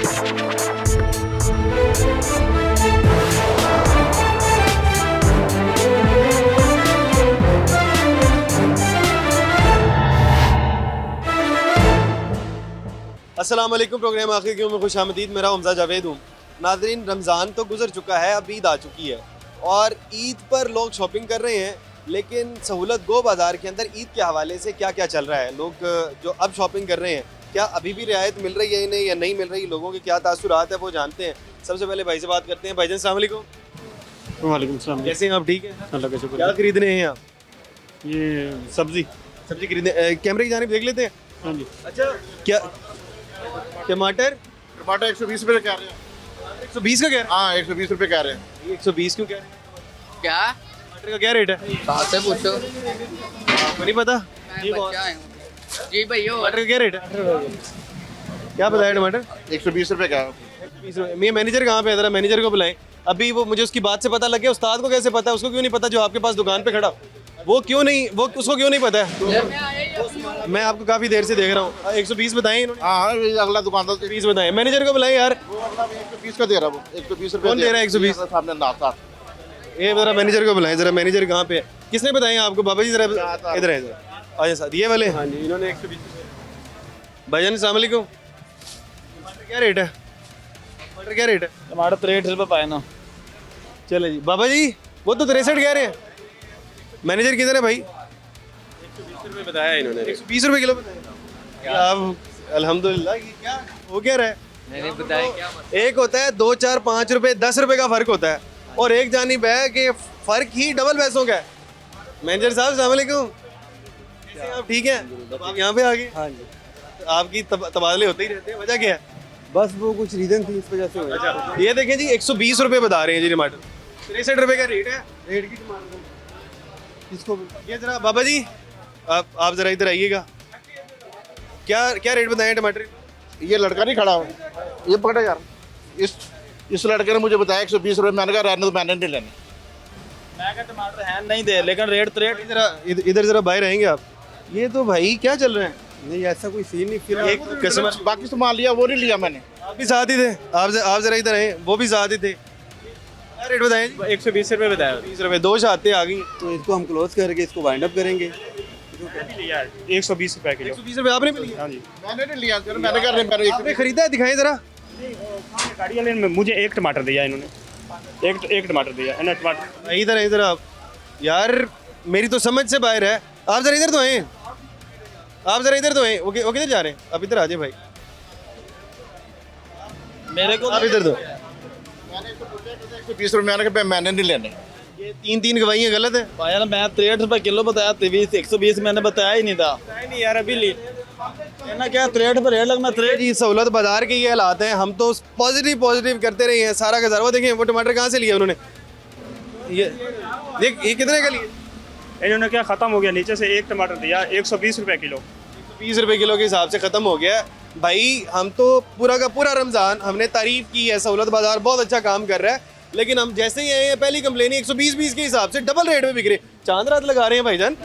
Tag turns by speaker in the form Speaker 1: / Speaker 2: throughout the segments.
Speaker 1: अस्सलाम वालेकुम। प्रोग्राम आखिर क्यों में खुश आमदीद। मेरा हमजा जावेद हूँ। नाज़रीन, रमज़ान तो गुजर चुका है, अब ईद आ चुकी है और ईद पर लोग शॉपिंग कर रहे हैं। लेकिन सहूलत गो बाज़ार के अंदर ईद के हवाले से क्या क्या चल रहा है, लोग जो अब शॉपिंग कर रहे हैं क्या अभी भी रियायत मिल रही है इन्हें या नहीं मिल रही, लोगों के क्या तासुरात है वो जानते हैं। सबसे पहले भाई से बात करते हैं। भाईजान अस्सलाम वालेकुम।
Speaker 2: वालेकुम सलाम।
Speaker 1: कैसे हैं आप? ठीक है,
Speaker 2: अल्लाह का शुक्र।
Speaker 1: क्या खरीद रहे हैं आप?
Speaker 2: ये सब्जी।
Speaker 1: सब्जी खरीदने। कैमरे की जानिब देख लेते हैं।
Speaker 2: हाँ जी।
Speaker 1: अच्छा, क्या टमाटर?
Speaker 3: टमाटर 120 रुपये कह रहे हैं।
Speaker 1: 120 का कह रहे
Speaker 3: हाँ 120 रुपये कह रहे हैं।
Speaker 1: हैं? 120 क्यों कह रहे हैं?
Speaker 4: क्या
Speaker 1: टमाटर का क्या रेट है?
Speaker 4: कहाँ से पूछो?
Speaker 1: आपको नहीं पता?
Speaker 4: मैं बच्चा हूँ। जी भैया।
Speaker 1: टमाटर का क्या रेट है? क्या बताया टमाटर?
Speaker 3: 120 रुपये का।
Speaker 1: 20 रुपये। मेरे मैनेजर कहाँ पे है? ज़रा मैनेजर को बुलाएं। अभी वो मुझे उसकी बात से पता लग गया। उस्ताद को कैसे पता है? उसको क्यों नहीं पता जो आपके पास दुकान पे खड़ा? वो क्यों नहीं, वो उसको क्यों नहीं पता है? मैं आपको काफ़ी देर से देख रहा हूँ। 120 बताएं इन्होंने।
Speaker 3: हाँ ये अगला दुकानदार
Speaker 1: 20 बताएं। मैनेजर को बुलाएं यार।
Speaker 3: वो अगला 120 का दे रहा है, वो 120 रुपये
Speaker 1: कौन दे रहा है 120?
Speaker 3: सामने नाश्ता।
Speaker 1: ये ज़रा मैनेजर को बुलाएं। ज़रा मैनेजर कहाँ पे है? किसने बताया आपको? बाबा जी ज़रा इधर है ज़रा। अच्छा साथ ये वाले। हाँ जी, इन्होंने 120। भाईजान अस्सलाम वालेकुम। टमाटर क्या रेट है? टमाटर क्या रेट है?
Speaker 2: टमाटर 63 रुपये पाए ना।
Speaker 1: चले जी। बाबा जी वो तो 63 कह रहे हैं। मैनेजर किधर है भाई?
Speaker 2: 120 रुपये बताया इन्होंने।
Speaker 1: 120 रुपये किलो बताया आप। अल्हम्दुलिल्लाह। ये क्या वो कह रहा है?
Speaker 4: मैंने बताया क्या
Speaker 1: एक होता है 2, 4, 5 रुपए 10 रुपए का फर्क होता है और एक जानिब है कि फर्क ही डबल पैसों का है। मैनेजर साहब अस्सलाम वालेकुम। कैसे हैं आप? ठीक हैं? आप यहाँ पे आ गए?
Speaker 5: हाँ जी,
Speaker 1: आपकी तबादले होते ही रहते हैं, वजह क्या है?
Speaker 5: बस वो कुछ रीजन थी इस वजह से हुआ।
Speaker 1: अच्छा, ये देखें जी 120 रुपए बता रहे हैं जी टमाटर। 63 रुपए का रेट है।
Speaker 5: रेट की टमाटर किसको
Speaker 1: ये जरा बाबा जी आप जरा इधर आइएगा। क्या क्या रेट बताएं टमाटर?
Speaker 3: ये लड़का नहीं खड़ा हो, ये पकड़ा यार। इस लड़के ने मुझे बताया 120 रुपये। मैंने कहा रहने तो मैंने नहीं लेने।
Speaker 2: मैं क्या टमाटर है नहीं दे, लेकिन रेट 63।
Speaker 1: जरा इधर जरा बाहर रहेंगे आप। ये तो भाई क्या चल रहा है?
Speaker 5: नहीं, ऐसा कोई सीन नहीं। फिर
Speaker 1: एक कस्टमर
Speaker 3: बाकी सामान लिया वो नहीं लिया मैंने।
Speaker 1: आप भी साथ ही थे। आप जरा इधर आए, वो भी साथ ही थे। क्या रेट बताएं जी?
Speaker 2: 120 रुपये बताया।
Speaker 1: 20 रुपए। दो शाते आ गई।
Speaker 5: तो इसको हम क्लोज करके इसको वाइंड अप करेंगे।
Speaker 2: 120 रुपये किलो।
Speaker 1: 120 रुपए आपने भी लिया?
Speaker 2: हाँ जी।
Speaker 3: मैंने नहीं लिया, मैंने कहा मैंने
Speaker 1: आपने खरीदा है? दिखाएं जरा।
Speaker 2: गाड़ी वाले ने मुझे एक टमाटर दिया इन्होंने। एक टमाटर दिया है ना। टमाटर
Speaker 1: इधर आप यार, मेरी तो समझ से बाहर है। आप जरा इधर तो आए। आप जरा इधर तो आए। वो किधर जा रहे हैं? आप इधर आ जाए भाई।
Speaker 2: मेरे को
Speaker 1: आप इधर तो।
Speaker 3: 120 रुपये मैंने कहा मैंने नहीं लेने।
Speaker 1: ये तीन गवाहियाँ गलत है।
Speaker 2: पाया ना, मैं 63 रुपये किलो बताया। 120 मैंने बताया ही नहीं था। नहीं यार, अभी ली ना क्या 63 रुपये रेट लग। मैं 63
Speaker 1: जी सहूलत बाजार के ये हालात हैं। हम तो पॉजिटिव करते रहे हैं सारा का सारा। वो देखें वो टमाटर कहाँ से लिया उन्होंने। ये देख, ये कितने का लिया?
Speaker 2: इन्होंने क्या ख़त्म हो गया, नीचे से एक टमाटर दिया 120 रुपये किलो।
Speaker 1: 20 रुपए किलो के हिसाब से ख़त्म हो गया है भाई। हम तो पूरा का पूरा रमज़ान हमने तारीफ की है, सहूलत बाजार बहुत अच्छा काम कर रहा है। लेकिन हम जैसे ही आए हैं पहली कंप्लेन 120 के हिसाब से डबल रेट में बिक रहे। चांद रात लगा रहे हैं भाईजान।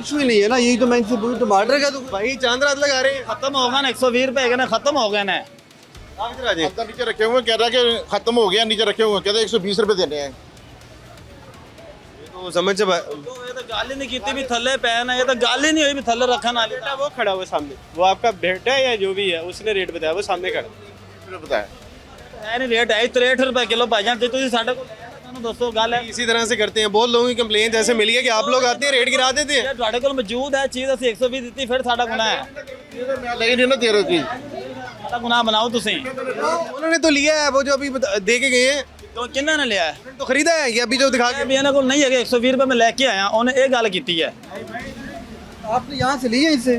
Speaker 5: इशू ही नहीं है ना, यही तो मैं इनसे पूछूं। टमाटर का तो
Speaker 1: भाई चांद रात लगा रहे हैं।
Speaker 2: खत्म हो गया ना, 120 रुपये का ना, खत्म हो गया ना।
Speaker 1: आप इधर आ जाइए।
Speaker 3: अंदर नीचे रखे हुए, कह रहा कि खत्म हो गया, नीचे रखे हुए कहते 120 रुपये देने हैं।
Speaker 1: तो समझ से
Speaker 2: ये तो गाली नहीं की भी थल्ले पहना, ये तो गाली नहीं हुई भी थल्ले रखा ना।
Speaker 6: बेटा वो खड़ा हुआ सामने, वो आपका बेटा है या जो भी है, उसने रेट बताया, वो सामने खड़ा।
Speaker 3: बताया
Speaker 2: है नहीं, रेट है 63 रुपये किलो भाईजान। तो साढ़े को दोस्तों गल है।
Speaker 1: इसी तरह से करते हैं। बहुत लोगों की कंप्लेंट ऐसे मिली है कि आप लोग आते हैं रेट गिरा देते हैं।
Speaker 2: ਤੁਹਾਡੇ ਕੋਲ ਮੌਜੂਦ ਹੈ ਚੀਜ਼, ਅਸੀਂ 120 ਦਿੱਤੀ, ਫਿਰ ਸਾਡਾ ਗੁਨਾਹ ਹੈ।
Speaker 3: मैं ले नहीं ना दे रही थी।
Speaker 2: ਸਾਡਾ ਗੁਨਾਹ ਬਣਾਓ ਤੁਸੀਂ।
Speaker 1: उन्होंने तो लिया है वो जो अभी दे के गए हैं।
Speaker 2: तो ਕਿੰਨਾ ਨੇ ਲਿਆ ਹੈ?
Speaker 1: तो खरीदा है ये अभी जो दिखा के।
Speaker 2: ਵੀ ਇਹਨਾਂ ਕੋਲ ਨਹੀਂ ਹੈਗੇ 120 रुपये मैं लेके आया। ਉਹਨੇ ਇਹ ਗੱਲ ਕੀਤੀ है।
Speaker 5: आपने यहाँ से लिए इनसे।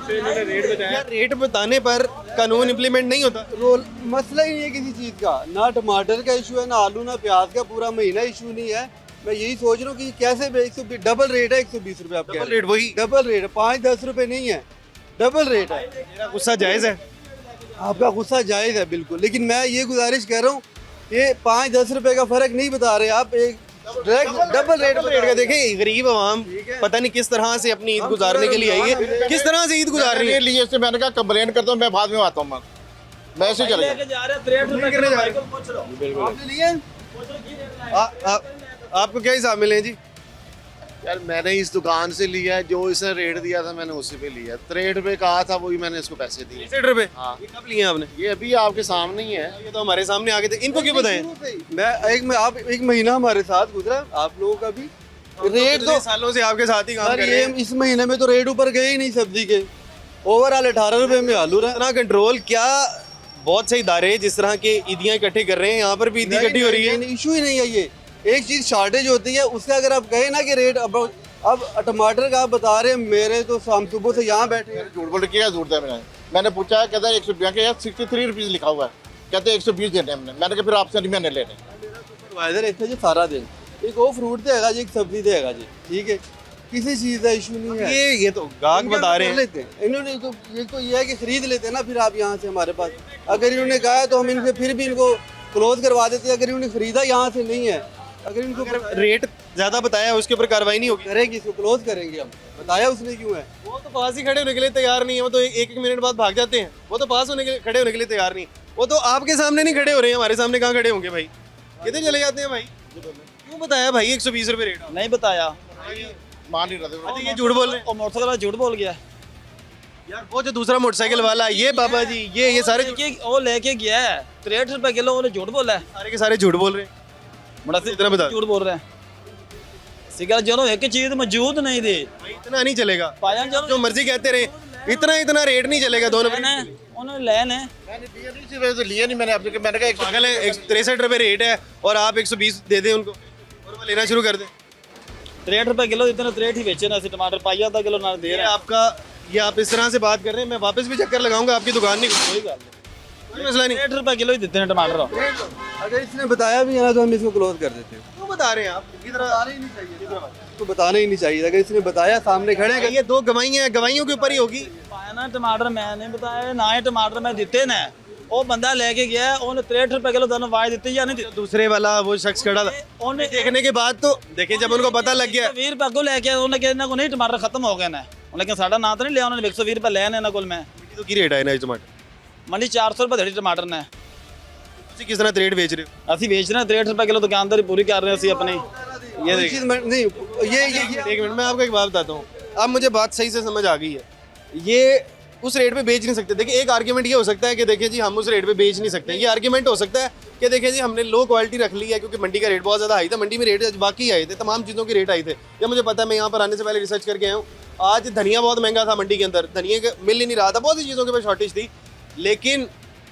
Speaker 1: यार रेट बताने पर कानून इम्प्लीमेंट नहीं होता।
Speaker 5: रोल मसला ही नहीं है किसी चीज़ का, ना टमाटर का इशू है, ना आलू, ना प्याज का। पूरा महीना इशू नहीं है। मैं यही सोच रहा हूँ कि कैसे डबल रेट है 120 रुपये। आप
Speaker 1: डबल रेट वही
Speaker 5: डबल रेट है, 5-10 रुपये नहीं है, डबल रेट है।
Speaker 1: मेरा गुस्सा जायज़ है।
Speaker 5: आपका गुस्सा जायज़ है बिल्कुल, लेकिन मैं ये गुजारिश कर रहा हूँ, ये 5-10 रुपये का फ़र्क नहीं बता रहे आप। एक डबल रेट
Speaker 1: का देखें। गरीब आवाम पता नहीं किस तरह से अपनी ईद गुजारने के लिए आई है। किस तरह से ईद गुजार रही है।
Speaker 3: लिए इससे मैंने कहा कंप्लेन करता हूँ, मैं बाद में आता हूँ। मैं ऐसे चले
Speaker 2: लेके जा रहे 63 रुपए किलो भाई को पूछ लो।
Speaker 5: आपने लिए हैं?
Speaker 1: आपको क्या हिसाब मिले हैं जी?
Speaker 3: यार मैंने इस दुकान से लिया है, जो इसने रेट दिया था मैंने उसी पे लिया। 63 रुपए कहा था, वही मैंने इसको पैसे दिए।
Speaker 1: 63 रुपए?
Speaker 3: हाँ।
Speaker 1: ये कब लिए हैं आपने?
Speaker 3: ये अभी आपके सामने ही है।
Speaker 1: ये तो हमारे सामने आगे थे, इनको क्यों बताएं?
Speaker 5: आप एक महीना हमारे साथ गुजरा, आप लोगों का भी रेट तो
Speaker 1: सालों से आपके साथ ही काम
Speaker 5: सर
Speaker 1: कर रहे
Speaker 5: ये
Speaker 1: हैं।
Speaker 5: इस महीने में तो रेट ऊपर गए ही नहीं सब्जी के। ओवरऑल 18 रुपए में आलू रहा।
Speaker 1: इतना कंट्रोल क्या? बहुत से इदारे जिस तरह के ईदियाँ इकट्ठे कर रहे हैं, यहाँ पर भी ईदी इकट्ठी हो रही है।
Speaker 5: इशू ही नहीं है ये। एक चीज शॉर्टेज होती है, उसका अगर आप कहे ना कि रेट अब टमाटर का आप बता रहे हैं, मेरे तो शाम सुबह से यहाँ बैठे हैं।
Speaker 3: झूठ बोल के क्या जरूरत है? मैंने पूछा, कहता है 120 के, यार 63 रुपीज़ लिखा हुआ है, कहते हैं 120 देने हमने। मैंने कहा फिर आपसे नहीं मैंने लेने।
Speaker 5: सुपरवाइजर इतने जी सारा दिन एक वो फ्रूट देगा जी, एक सब्जी देगा जी, ठीक है, किसी चीज़ का इशू नहीं है।
Speaker 1: ये तो गाहक बता रहे हैं।
Speaker 5: लेते हैं इन्होंने तो ये है कि खरीद लेते हैं ना फिर आप यहाँ से हमारे पास। अगर इन्होंने कहा है तो हम इनसे फिर भी इनको क्लोज करवा देते हैं। अगर इन्होंने खरीदा यहाँ से नहीं है, अगर इनको
Speaker 1: रेट ज्यादा बताया उसके ऊपर कार्रवाई नहीं होगी।
Speaker 5: करेंगे, इसको क्लोज करेंगे हम। बताया उसने क्यों है?
Speaker 1: वो तो पास ही खड़े होने के लिए तैयार नहीं है, वो तो एक मिनट बाद भाग जाते हैं। वो तो पास होने के लिए खड़े होने के लिए तैयार नहीं। वो तो आपके सामने नहीं खड़े हो रहे हैं, हमारे सामने कहाँ खड़े होंगे भाई? कितने चले जाते हैं भाई? क्यों बताया भाई 120 रुपए रेट?
Speaker 2: नहीं बताया,
Speaker 3: मान नहीं रहे।
Speaker 1: अच्छा ये झूठ बोल रहे हैं
Speaker 2: और मोटरसाइकिल वाला झूठ बोल गया
Speaker 1: यार। वो जो दूसरा मोटरसाइकिल वाला, ये बाबा जी, ये सारे
Speaker 2: वो लेके गया है 63 रुपए किलो, उन्होंने झूठ बोला है।
Speaker 1: सारे के सारे झूठ बोल रहे हैं।
Speaker 2: बड़ा
Speaker 1: इतना बता।
Speaker 2: झूठ बोल रहे हैं। सिगर जो एक चीज मौजूद नहीं थी,
Speaker 1: भाई इतना नहीं चलेगा।
Speaker 2: पाया
Speaker 1: जो मर्जी कहते रहे, इतना रेट नहीं चलेगा। दोनों
Speaker 2: उन्होंने लेने
Speaker 3: मैंने लिया नहीं, सिर्फ ऐसे लिया नहीं मैंने आपसे। मैंने कहा 100
Speaker 1: पागल है। 63 रुपए रेट है और आप 120 दे दें उनको और वो लेना शुरू कर दें।
Speaker 2: 63 रुपए किलो, इतने 63 ही बेचे ना टमाटर, पाया था किलो ना दे
Speaker 1: ये
Speaker 2: रहे हैं।
Speaker 1: आपका, ये आप इस तरह से बात कर रहे हैं, मैं वापस भी चक्कर लगाऊंगा आपकी दुकान। नहीं कोई बात नहीं, कोई मसला नहीं।
Speaker 2: 63 रुपए किलो ही देते हैं टमाटर।
Speaker 5: अगर इसने बताया भी है ना तो हम इसको क्लोज कर देते हैं।
Speaker 1: क्यों बता रहे हैं आप?
Speaker 5: बताना ही नहीं चाहिए, इसको बताना ही नहीं चाहिए। अगर इसने बताया सामने खड़े हैं,
Speaker 1: ये दो गवाहियां हैं, गवाहियों के ऊपर ही होगी।
Speaker 2: पाया ना टमाटर मैं नहीं बताया, ना ही टमाटर मैं दिते ने। वो बंदा लेके गया, उन्हें 63 रुपए किलो दोनों वाज दिते या नहीं दिते?
Speaker 1: दूसरे वाला वो शख्स खड़ा था,
Speaker 2: उन्हें
Speaker 1: देखने के बाद तो देखिए, जब उनको पता लग गया
Speaker 2: 20 रुपए को लेके उन्हें कहना को नहीं टमाटर खत्म हो गए ने, लेकिन साडा ना तो नहीं लिया उन्होंने। 120 रुपए लेने ना कोल मैं
Speaker 1: तो की रेट है ना इस टमाटर?
Speaker 2: मंडी 400 रुपए देड़ी टमाटर ने।
Speaker 1: ਤੁਸੀਂ किस तरह रेट बेच रहे हो?
Speaker 2: ਅਸੀਂ ਵੇਚ ਰਹੇ 63 रुपए किलो, दुकानदारी पूरी कर रहे हैं ਅਸੀਂ अपनी।
Speaker 1: ये
Speaker 5: कोई
Speaker 1: देखिए,
Speaker 5: चीज़ नहीं, ये
Speaker 1: एक मिनट मैं आपको एक बात बताता हूँ। अब मुझे बात सही से समझ आ गई है। ये उस रेट पे बेच नहीं सकते। देखिए, एक आर्ग्यूमेंट ये हो सकता है कि देखिए जी हम उस रेट पे बेच नहीं सकते। ये आर्ग्यूमेंट हो सकता है कि देखिए जी हमने लो क्वालिटी रख ली है क्योंकि मंडी का रेट बहुत ज़्यादा हाई था। मंडी में रेट बाकी आए थे, तमाम चीज़ों के रेट आए थे। या मुझे पता है, मैं यहाँ पर आने से पहले रिसर्च करके आया हूँ। आज धनिया बहुत महंगा था मंडी के अंदर, धनिया का मिल ही नहीं रहा था, बहुत सी चीज़ों के पास शॉर्टेज थी। लेकिन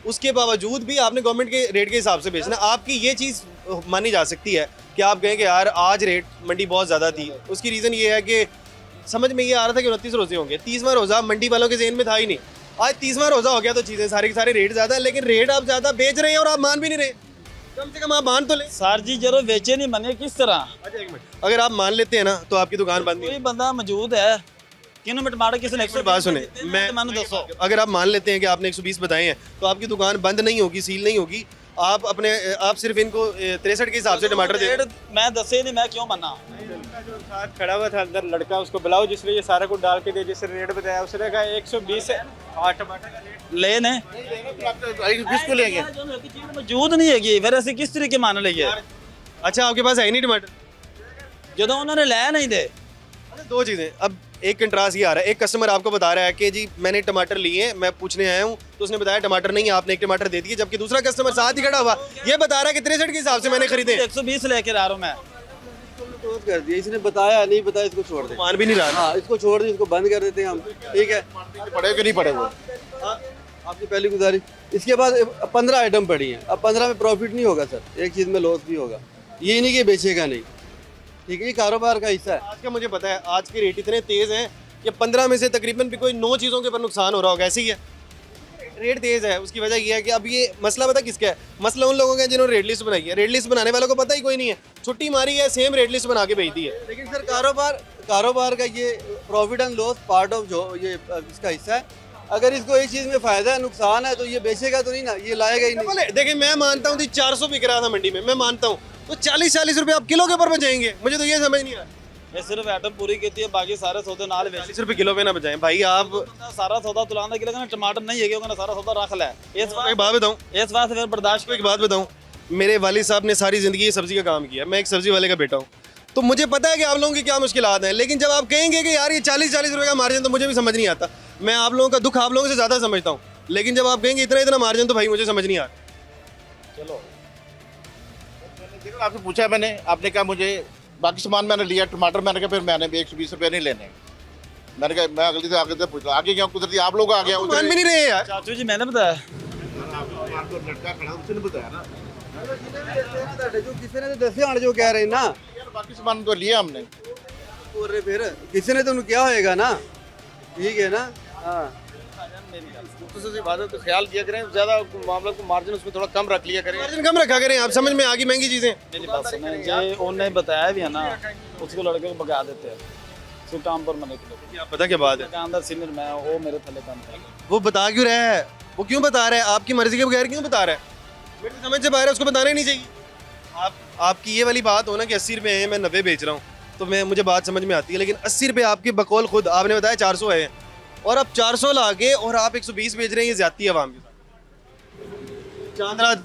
Speaker 1: उसके बावजूद भी आपने गवर्नमेंट के रेट के हिसाब से बेचना। आपकी ये चीज़ मानी जा सकती है कि आप कहें कि यार आज रेट मंडी बहुत ज़्यादा थी। उसकी रीज़न ये है कि समझ में ये आ रहा था कि 29 रोज़े होंगे। 30वां रोज़ा मंडी वालों के ज़हन में था ही नहीं। आज 30वां रोज़ा हो गया तो चीज़ें सारे के सारे रेट ज़्यादा है, लेकिन रेट आप ज़्यादा बेच रहे हैं और आप मान भी नहीं रहे। कम से कम आप मान तो लें।
Speaker 2: सर जी जरो बेचे नहीं बने किस तरह?
Speaker 1: अच्छा एक मिनट, अगर आप मान लेते हैं ना तो आपकी दुकान बंद नहीं
Speaker 2: कोई बंदा मौजूद है किन्हों में टमाटर किसने
Speaker 1: है। बात सुने,
Speaker 2: मैंने दसो।
Speaker 1: अगर आप मान लेते हैं कि आपने 120 बताए हैं तो आपकी दुकान बंद नहीं होगी, सील नहीं होगी। आप सिर्फ इनको 63 के हिसाब से टमाटर दे।
Speaker 2: मैं दसे नहीं, मैं क्यों मना?
Speaker 6: साथ खड़ा हुआ था अंदर लड़का, उसको बुलाओ जिसने ये सारा कुछ डाल के दे, जिसने रेट बताया उसने कहा 120 है। हाँ टमाटर का रेट
Speaker 2: ले ने
Speaker 3: 120 को लेंगे।
Speaker 2: चीज मौजूद नहीं है, फिर ऐसे किस तरीके मान लेंगे?
Speaker 1: अच्छा आपके पास है ही नहीं टमाटर?
Speaker 2: जो उन्होंने ले नहीं दे।
Speaker 1: दो चीज़ें। अब एक कंट्रास्ट ये आ रहा है, एक कस्टमर आपको बता रहा है कि जी मैंने टमाटर लिए हैं, मैं पूछने आया हूँ, तो उसने बताया टमाटर नहीं है, आपने एक टमाटर दे दिए। जबकि दूसरा कस्टमर साथ ही खड़ा हुआ ये बता रहा है कि 63 के हिसाब से मैंने खरीदे।
Speaker 2: 120 लेके आ रहा हूँ मैं।
Speaker 5: क्लोज कर दिया। इसने बताया नहीं बताया, इसको छोड़ दे।
Speaker 1: मान भी नहीं रहा।
Speaker 5: हाँ, इसको छोड़ दे, इसको बंद कर देते हैं हम, ठीक है।
Speaker 3: पड़े कि नहीं पड़े वो?
Speaker 5: आपकी पहली गुजारिश। इसके बाद 15 आइटम पड़ी हैं। अब 15 में प्रॉफिट नहीं होगा सर, एक चीज़ में लॉस भी होगा। ये नहीं कि बेचेगा नहीं, ठीक है, ये कारोबार का हिस्सा है।
Speaker 1: आज का मुझे पता है, आज के रेट इतने तेज़ हैं कि 15 में से तकरीबन भी कोई 9 चीज़ों के ऊपर नुकसान हो रहा होगा। ऐसे ही है, रेट तेज़ है। उसकी वजह यह है कि अब ये मसला पता किसका है? मसला उन लोगों का है जिन्होंने रेट लिस्ट बनाई है। रेट लिस्ट बनाने वालों को पता ही कोई नहीं है, छुट्टी मारी है, सेम रेट लिस्ट बना के भेज दी है।
Speaker 5: लेकिन सर कारोबार का ये profit and loss part of जो ये इसका हिस्सा है। अगर इसको एक चीज़ में फ़ायदा है, नुकसान है, तो ये बेचेगा तो नहीं ना, ये लाएगा ही नहीं।
Speaker 1: देखिए मैं मानता हूँ कि 400 बिक रहा था मंडी में, मैं मानता हूँ, तो 40-40 रुपये आप किलो के ऊपर बचाएंगे। मुझे तो ये समझ नहीं आ रहा।
Speaker 2: ये सिर्फ आइटम पूरी की है, बाकी सारे सौदे नाल बेच
Speaker 1: 40 रुपए किलो पे ना बचाएं भाई आप।
Speaker 2: सारा सौदा तुलाना के लिए टमाटर नहीं है कि सारा सौदा रख ले इस
Speaker 1: एक बात बताऊं,
Speaker 2: वास्ते फिर बर्दाश्त
Speaker 1: आपको एक बात बताऊं, मेरे वालिद साहब ने सारी ज़िंदगी ये सब्ज़ी का काम किया, मैं एक सब्ज़ी वाले का बेटा हूँ, तो मुझे पता है कि आप लोगों की क्या मुश्किलात हैं। लेकिन जब आप कहेंगे कि यार ये 40 रुपए का मार्जिन, तो मुझे भी समझ नहीं आता। मैं आप लोगों का दुख आप लोगों से ज़्यादा समझता हूँ, लेकिन जब आप कहेंगे इतना मार्जिन, तो भाई मुझे समझ नहीं आता।
Speaker 2: चलो
Speaker 3: आपसे पूछा है मैंने, आपने कहा मुझे बाकी सामान मैंने लिया, टमाटर मैंने कहा फिर मैंने भी 120 रुपये नहीं लेने। मैंने कहा मैं अगली से आगे से पूछ रहा आगे क्यों कुदरती आप लोग आ गया
Speaker 1: मान भी नहीं रहे यार।
Speaker 2: चाचू जी मैंने बताया
Speaker 3: लड़का खड़ा उसने बताया ना
Speaker 5: जो किसी ने तो दसे आने जो कह रहे हैं ना,
Speaker 3: यार बाकी सामान तो लिया हमने।
Speaker 5: बोल रहे फिर किसी ने तो उन्हें क्या होएगा ना, ठीक है ना। हाँ
Speaker 3: इबादत ख्याल किया करें, ज्यादा मामला को मार्जिन उसमें थोड़ा कम रख लिया करें।
Speaker 1: मार्जिन कम रखा करें, आप समझ में आ गई महंगी चीज़ें।
Speaker 2: मेरी बात सुने, जे उन्हें बताया भी है ना, उसको लड़के को भगा देते हैं उसको काम पर मने के लिए।
Speaker 1: आप पता क्या बात है,
Speaker 2: दुकानदार सीनियर मैं, वो मेरे थले काम कर
Speaker 1: वो बता क्यों रहा है, वो क्यों बता रहा है, आपकी मर्जी के बगैर क्यों बता रहा है, मेरी समझ से बाहर है, उसको बताना ही नहीं चाहिए। आपकी ये वाली बात हो ना कि 80 रुपये है, मैं 90 बेच रहा हूँ, तो मुझे बात समझ में आती है। लेकिन 80 रुपये आपके बकौल खुद आपने बताया 400 है, और अब 400 ला के और आप 120 बेच रहे हैं, ये ज्यादती है आवाम के साथ। चांद रात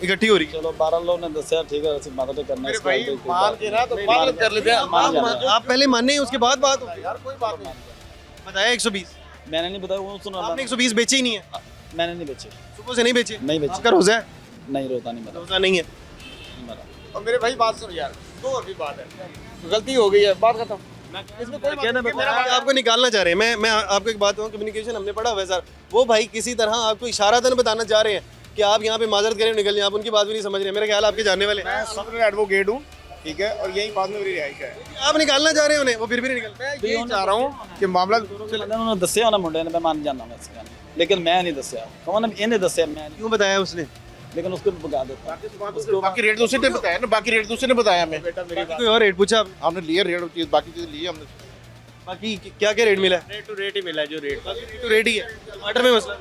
Speaker 1: इकट्ठी हो रही है।
Speaker 2: चलो 12 लोग ने दसिया ठीक है, ऐसी मदद करना है
Speaker 3: भाई मान के ना तो मान कर लेते हैं।
Speaker 1: आप पहले माने, उसके बाद बात होगी यार, कोई बात नहीं। बताया 120,
Speaker 2: मैंने नहीं बताया, वो सुनो
Speaker 1: आपने 120 बेचे ही नहीं है,
Speaker 2: मैंने नहीं बेचे,
Speaker 1: सुबह से नहीं बेचे।
Speaker 2: नहीं बेचे।
Speaker 1: आपका रोजा है?
Speaker 2: नहीं रोता नहीं मरा,
Speaker 1: रोजा नहीं है।
Speaker 2: नहीं मरा।
Speaker 3: और मेरे भाई बात सुन यार, दो और भी बात है, गलती हो गई है, बात खत्म। इसमें कोई
Speaker 2: कहने
Speaker 1: मेरा भाई आपको निकालना चाह रहे हैं। मैं आपको एक बात कहूँ, कम्युनिकेशन हमने पढ़ा हुआ है सर, वो भाई किसी तरह आपको इशारातन बताना चाह रहे हैं कि आप यहाँ पे माजरत करें, निकल जाए, आप उनकी बात भी नहीं समझ रहे। मेरा ख्याल आपके जानने वाले हैं।
Speaker 3: मैं सबसे एडवोकेट हूँ, ठीक है, और यही पास में मेरी रिहाइश है।
Speaker 1: आप निकालना चाह रहे हैं उन्हें, वो फिर भी नहीं निकल।
Speaker 3: मैं यही चाह रहा हूँ कि मामला
Speaker 2: उन्होंने दसिया ना मुंडे ने, मैं मान जाना मैं इसका, लेकिन मैं नहीं दसिया, कौन इन्हें दसिया, मैं नहीं,
Speaker 1: क्यों बताया उसने?
Speaker 2: लेकिन उसको भगा देता।
Speaker 3: बाकी रेट दूसरे ने बताया ना, बाकी रेट दूसरे ने बताया हमें।
Speaker 1: कोई और रेट पूछा आपने?
Speaker 3: हमने लिया रेट, बाकी चीज़ ली हमने।
Speaker 1: बाकी क्या क्या रेट मिला है?
Speaker 6: रेट टू रेट ही मिला है, जो रेट
Speaker 1: रेट टू रेट ही है। टमाटर में मसला,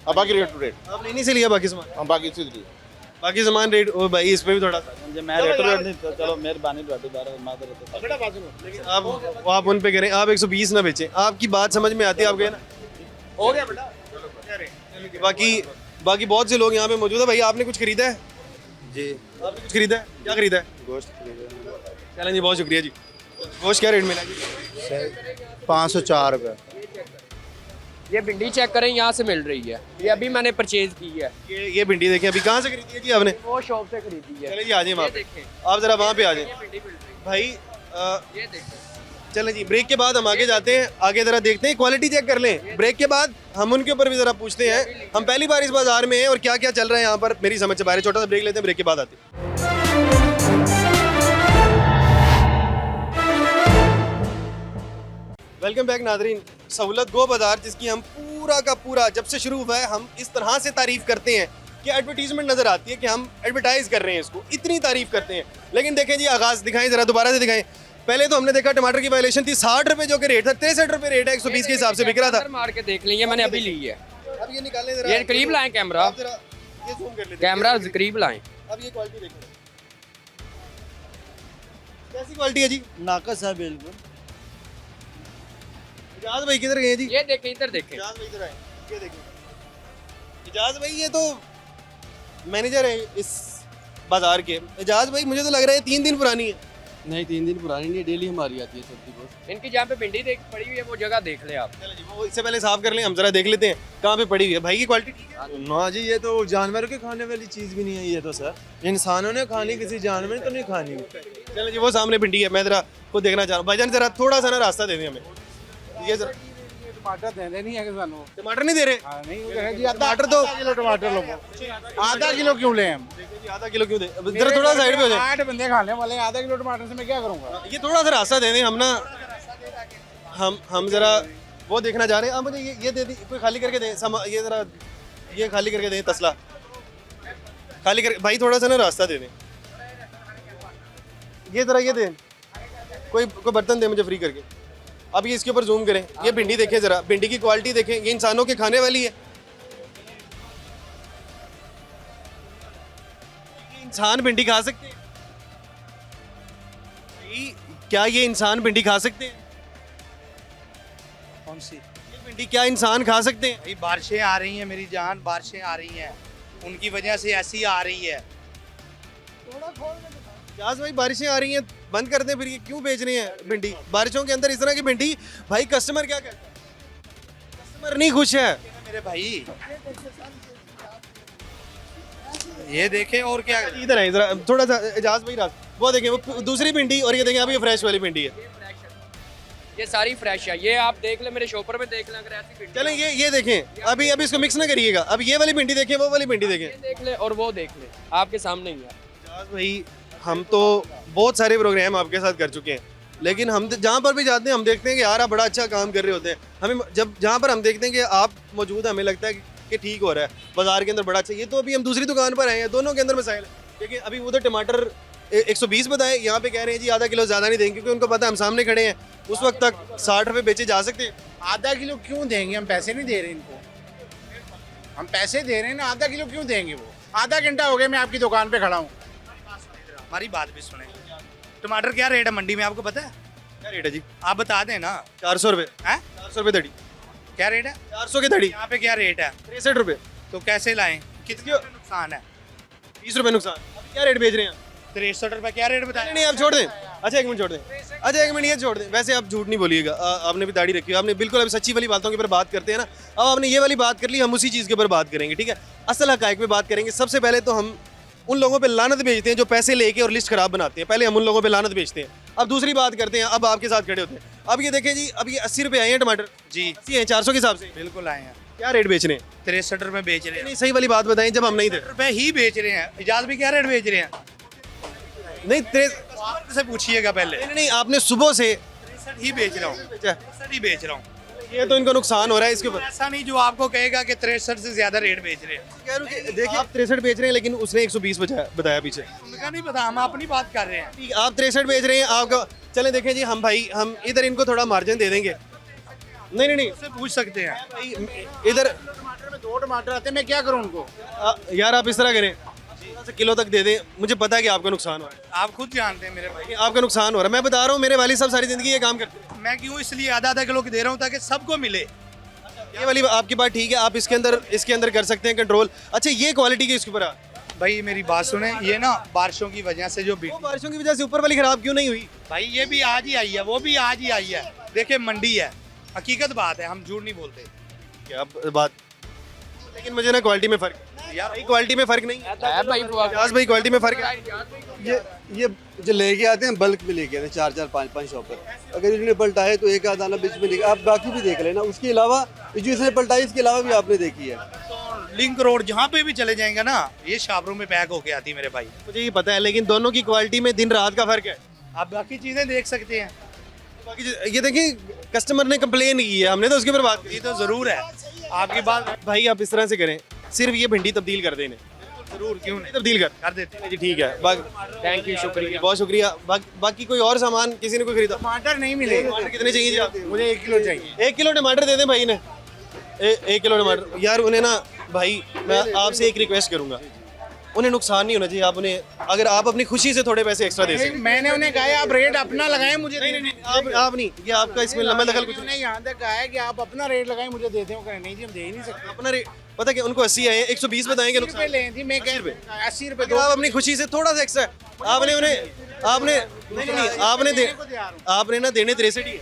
Speaker 3: अब बाकी रेट टू रेट
Speaker 1: आपने इन्हीं से लिया बाकी सामान?
Speaker 3: हम बाकी चीज़ ली।
Speaker 1: बाकी सामान रेट, ओ भाई इस पे भी थोड़ा सा
Speaker 2: जे मैं रेट रेट नहीं तो चलो मेहरबानी ਤੁਹਾਡੀ बारे मादर तो
Speaker 3: बेटा बात सुनो,
Speaker 1: आप उन पे करें, आप 120 ना बेचें। आपकी बात समझ में आती है, आप गए ना।
Speaker 3: हो गया बेटा।
Speaker 1: बाकी बहुत से लोग यहाँ पे मौजूद है। भाई आपने कुछ खरीदा है?
Speaker 5: जी
Speaker 1: आपने कुछ खरीदा है? क्या खरीदा है?
Speaker 5: गोश्त खरीदे
Speaker 1: चलें जी, बहुत शुक्रिया जी। गोश्त क्या रेट मिला जी?
Speaker 5: 504 रुपये।
Speaker 4: ये भिंडी चेक करें, यहाँ से मिल रही है, ये अभी मैंने परचेज की है।
Speaker 1: ये भिंडी देखें, अभी कहाँ से खरीदी है जी आपने?
Speaker 4: वो शॉप से खरीदी है।
Speaker 1: चले जी, आ जाए वहाँ पे,
Speaker 4: देखें,
Speaker 1: आप जरा वहाँ पे आ जाए
Speaker 4: ये भिंडी मिल रही
Speaker 1: भाई।
Speaker 4: है, ये देखें।
Speaker 1: चलें जी, ब्रेक के बाद हम आगे जाते हैं, आगे जरा देखते हैं, क्वालिटी चेक कर लें। ब्रेक के बाद हम उनके ऊपर भी जरा पूछते हैं। हम पहली बार इस बाजार में हैं और क्या क्या चल रहा है यहाँ पर, मेरी समझ से बाहर है। छोटा सा ब्रेक लेते हैं, ब्रेक के बाद आते हैं। Welcome back Nadreen. सहूलत गो बाजार, जिसकी हम पूरा का पूरा जब से शुरू हुआ है हम इस तरह से तारीफ करते हैं कि एडवर्टीजमेंट नजर आती है कि हम एडवर्टाइज कर रहे हैं इसको, इतनी तारीफ करते हैं। लेकिन देखें जी, आगाज़ दिखाएं जरा, दोबारा से दिखाएं। पहले तो हमने देखा टमाटर की वायलेशन थी 60 रुपए जो कि रेट था, 63 रुपए रेट है, 120 के हिसाब से बिक रहा था।
Speaker 4: अंदर मार के देख लीजिए, मैंने अभी ली है।
Speaker 1: अब ये निकालें जरा,
Speaker 4: ये करीब लाएं कैमरा,
Speaker 1: आप जरा ये जूम कर लेते हैं।
Speaker 4: कैमरा करीब लाएं।
Speaker 1: अब ये क्वालिटी देखो, कैसी क्वालिटी है जी?
Speaker 5: नाकस है बिल्कुल।
Speaker 1: इजाज भाई किधर गए हैं जी?
Speaker 4: ये देखें, इधर देखें।
Speaker 1: इजाज भाई इधर आए, ये देखिए। इजाज भाई ये तो मैनेजर है इस बाजार के। इजाज भाई मुझे तो लग रहा है 3 दिन पुरानी है।
Speaker 5: नहीं 3 दिन पुरानी नहीं, डेली हमारी आती है सब्जी को।
Speaker 4: इनकी जहाँ पे भिंडी देख पड़ी हुई है, वो जगह देख ले आप।
Speaker 1: चलो जी, वो इससे पहले साफ कर लें, हम जरा देख लेते हैं कहाँ पे पड़ी हुई है। भाई की क्वालिटी ठीक है?
Speaker 5: ना जी, ये तो जानवर के खाने वाली चीज़ भी नहीं है ये तो सर, इंसानों ने खानी, किसी जानवर ने तो नहीं खानी।
Speaker 1: चलो जी, वो सामने भिंडी है, मैं जरा को देखना चाह रहा हूँ। भाईजान जरा थोड़ा सा ना रास्ता दे दें हमें, ये जरा।
Speaker 7: टमाटर देंदे नहीं है कि सानू
Speaker 1: टमाटर नहीं दे रहे?
Speaker 7: हाँ नहीं वो कहे जी
Speaker 1: टमाटर तो
Speaker 7: किलो टमाटर लो, आधा किलो क्यों ले हम?
Speaker 1: आधा किलो क्यों दे? जरा थोड़ा साइड पे हो जाए।
Speaker 7: 8 बंदे खाने वाले हैं, आधा किलो टमाटर से मैं क्या करूंगा?
Speaker 1: ये थोड़ा सा रास्ता दे दें, हम ना हम जरा वो देखना चाह रहे हैं। आप मुझे ये दे दी, कोई खाली करके दें, ये जरा ये खाली करके दें, तसला खाली कर भाई, थोड़ा सा ना रास्ता दे दें। ये जरा ये दें, कोई बर्तन दे मुझे फ्री करके। अब ये इसके ऊपर जूम करें, ये भिंडी देखें जरा, भिंडी की क्वालिटी देखें, ये इंसानों के खाने वाली है। इंसान भिंडी खा सकते हैं? क्या ये इंसान भिंडी खा सकते हैं?
Speaker 8: कौन सी?
Speaker 1: ये भिंडी क्या इंसान खा सकते हैं?
Speaker 8: भाई बारिशें आ रही हैं मेरी जान, बारिशें आ रही हैं, उनकी वजह से ऐसी आ रही है।
Speaker 1: इजाज भाई बारिशें आ रही हैं, बंद कर दें फिर, ये क्यों बेच रहे हैं भिंडी बारिशों के अंदर इस तरह की भिंडी? भाई कस्टमर क्या कहता है? कस्टमर नहीं खुश है।
Speaker 8: मेरे भाई ये देखें और क्या।
Speaker 1: इधर है, इधर थोड़ा सा इजाज भाई रात वो देखें, वो दूसरी भिंडी और ये देखें अभी ये फ्रेश वाली भिंडी है।
Speaker 4: ये सारी फ्रेश है, ये आप देख ले मेरे शॉपर में देख ले, अगर ऐसी भिंडी
Speaker 1: चलें ये देखें, अभी इसको मिक्स ना करिएगा, अब ये वाली भिंडी देखें, वो वाली भिंडी देखें।
Speaker 4: ये देख ले और वो देख ले, आपके सामने ही है।
Speaker 1: इजाज भाई हम तो बहुत सारे प्रोग्राम आपके साथ कर चुके हैं, लेकिन हम जहाँ पर भी जाते हैं हम देखते हैं कि यार आप बड़ा अच्छा काम कर रहे होते हैं। हमें जब जहाँ पर हम देखते हैं कि आप मौजूद हैं, हमें लगता है कि ठीक हो रहा है, बाजार के अंदर बड़ा अच्छा। ये तो अभी हम दूसरी दुकान पर आए हैं, दोनों के अंदर मसाइल है। देखिए अभी उधर टमाटर 120 बताए, यहाँ पे कह रहे हैं जी आधा किलो ज़्यादा नहीं देंगे, क्योंकि उनको पता है हम सामने खड़े हैं, उस वक्त तक 60 रुपये बेचे जा सकते हैं।
Speaker 7: आधा किलो क्यों देंगे? हम पैसे नहीं दे रहे इनको, हम पैसे दे रहे हैं ना, आधा किलो क्यों देंगे? वो आधा घंटा हो गया मैं आपकी दुकान पे खड़ा हूँ।
Speaker 8: हमारी बात भी सुने। टमाटर क्या रेट है मंडी में आपको पता है?
Speaker 1: क्या रेट है जी?
Speaker 8: आप बता दें ना।
Speaker 1: 400 रुपये।
Speaker 8: हैं?
Speaker 1: 400 रुपये दड़ी।
Speaker 8: क्या रेट है?
Speaker 1: 400 की दड़ी।
Speaker 8: यहाँ पे क्या रेट है?
Speaker 1: 63 रुपये।
Speaker 8: तो कैसे लाएं? कितने नुकसान है?
Speaker 1: 20 रुपये नुकसान। अभी क्या रेट बेच रहे हैं?
Speaker 8: 63 रुपये क्या रेट बताया?
Speaker 1: नहीं आप छोड़ दें। अच्छा एक मिनट छोड़ दें, अच्छा एक मिनट ये छोड़ दें। वैसे आप झूठ नहीं बोलिएगा, आपने भी दाढ़ी रखी है, आपने बिल्कुल अभी सच्ची वाली बातों के ऊपर बात करते हैं ना। अब आपने ये वाली बात कर ली, हम उसी चीज़ के ऊपर बात करेंगे, ठीक है? असल हक़ाइक़ पे बात करेंगे। सबसे पहले तो हम उन लोगों पे लानत भेजते हैं जो पैसे लेके और लिस्ट खराब बनाते हैं, पहले हम उन लोगों पे लानत भेजते हैं। अब दूसरी बात करते हैं, अब आपके साथ खड़े होते हैं। अब ये देखें जी, अब ये 80 रुपये आए हैं टमाटर
Speaker 8: जी
Speaker 1: 80 हैं 400 के हिसाब से।
Speaker 8: बिल्कुल आए हैं।
Speaker 1: क्या रेट बेच रहे हैं?
Speaker 8: 63 रुपये बेच रहे हैं।
Speaker 1: नहीं सही वाली बात बताएं, जब हम नहीं थे।
Speaker 8: रुपए ही बेच रहे हैं। इजाज भी क्या रेट बेच रहे हैं?
Speaker 1: नहीं
Speaker 8: से पूछिएगा पहले।
Speaker 1: नहीं आपने सुबह से
Speaker 8: 63 ही बेच रहा हूँ, 63 ही बेच रहा हूँ।
Speaker 1: ये तो इनको नुकसान हो रहा है इसके ऊपर।
Speaker 8: ऐसा नहीं जो आपको कहेगा कि 63 से ज्यादा रेट बेच रहे हैं।
Speaker 1: कह रहा हूं कि देखिए आप 63 बेच रहे हैं, लेकिन उसने 120 बताया पीछे।
Speaker 8: उनका नहीं पता, हम अपनी बात कर रहे हैं।
Speaker 1: ठीक, आप 63 बेच रहे हैं, आपका चलें देखें जी, हम भाई हम इधर इनको थोड़ा मार्जिन दे देंगे। नहीं
Speaker 8: उससे पूछ सकते हैं।
Speaker 1: भाई इधर
Speaker 7: टमाटर में 2 टमाटर आते हैं, मैं क्या करूँ उनको?
Speaker 1: यार आप इस तरह करें, थोड़ा सा किलो तक दे दें, मुझे पता है कि आपका नुकसान हो रहा है।
Speaker 8: आप खुद जानते हैं मेरे भाई।
Speaker 1: आपका नुकसान हो रहा है, मैं बता रहा हूँ, मेरे वाली साहब सारी ज़िंदगी ये काम करते हैं।
Speaker 8: मैं क्यों इसलिए आधा किलो की दे रहा हूँ ताकि सबको मिले।
Speaker 1: ये वाली आपकी बात ठीक है, आप इसके अंदर कर सकते हैं कंट्रोल। अच्छा ये क्वालिटी के इसके ऊपर
Speaker 8: भाई मेरी बात सुने, ये ना बारिशों की वजह से जो
Speaker 1: वो बारिशों की वजह से ऊपर वाली खराब क्यों नहीं हुई?
Speaker 8: भाई ये भी आज ही आई है, वो भी आज ही आई है। देखिए मंडी है, हकीकत बात है, हम झूठ नहीं बोलते।
Speaker 1: क्या बात, लेकिन मुझे ना क्वालिटी में फर्क यार, भाई क्वालिटी में फर्क नहीं है
Speaker 4: भाई
Speaker 1: भाई, क्वालिटी में फर्क है।
Speaker 5: ये जो लेके आते हैं बल्क में लेके आते हैं 4-4 5-5 शॉपर। अगर इन्होंने पलटाए तो एक आधा बीच में लेके, आप बाकी भी देख लेना। उसके अलावा जो इसने पलटाई, इसके अलावा भी आपने देखी है।
Speaker 8: लिंक रोड जहाँ पे भी चले जाएंगे ना, ये शाबरों में पैक होके आती है मेरे भाई।
Speaker 1: मुझे ये पता है, लेकिन दोनों की क्वालिटी में दिन रात का फर्क है।
Speaker 8: आप बाकी चीजें देख सकते हैं।
Speaker 1: बाकी ये देखिए, कस्टमर ने कंप्लेन की है, हमने तो उसके ऊपर बात की।
Speaker 8: ये तो जरूर है आपकी बात।
Speaker 1: भाई आप इस तरह से करें, सिर्फ ये भिंडी तब्दील कर देने,
Speaker 8: जरूर, क्यों नहीं
Speaker 1: तब्दील
Speaker 8: कर देते हैं।
Speaker 1: जी ठीक है।
Speaker 4: थैंक यू, शुक्रिया।
Speaker 1: बहुत शुक्रिया। बाकी कोई और सामान किसी ने कोई खरीदा?
Speaker 7: टमाटर नहीं मिलेगा।
Speaker 1: टमाटर कितने चाहिए जी आपको?
Speaker 7: मुझे 1 किलो चाहिए।
Speaker 1: 1 किलो टमाटर दे दें भाई ने। 1 किलो टमाटर। यार उन्हें ना भाई, मैं आपसे एक रिक्वेस्ट करूंगा, उन्हें नुकसान नहीं होना चाहिए। आप उन्हें, अगर आप अपनी खुशी से थोड़े पैसे एक्स्ट्रा दे सकते।
Speaker 7: मैंने उन्हें कहा है आप रेट अपना लगाएं, मुझे
Speaker 1: नहीं आप नहीं, ये आपका इसमें लंबा दखल कुछ
Speaker 7: उन्होंने यहाँ तक कहा है कि आप अपना रेट लगाएं, मुझे देते हो। नहीं जी हम दे ही नहीं सकते।
Speaker 1: अपना रेट पता क्या, उनको 80 आए, 120 बताएंगे
Speaker 7: 80 रुपये
Speaker 1: नुकसान।
Speaker 7: लें जी, मैं कह 80 रुपये
Speaker 1: अगर आप अपनी खुशी से थोड़ा सा एक्स्ट्रा, आपने आपने ना देने 63 ही है,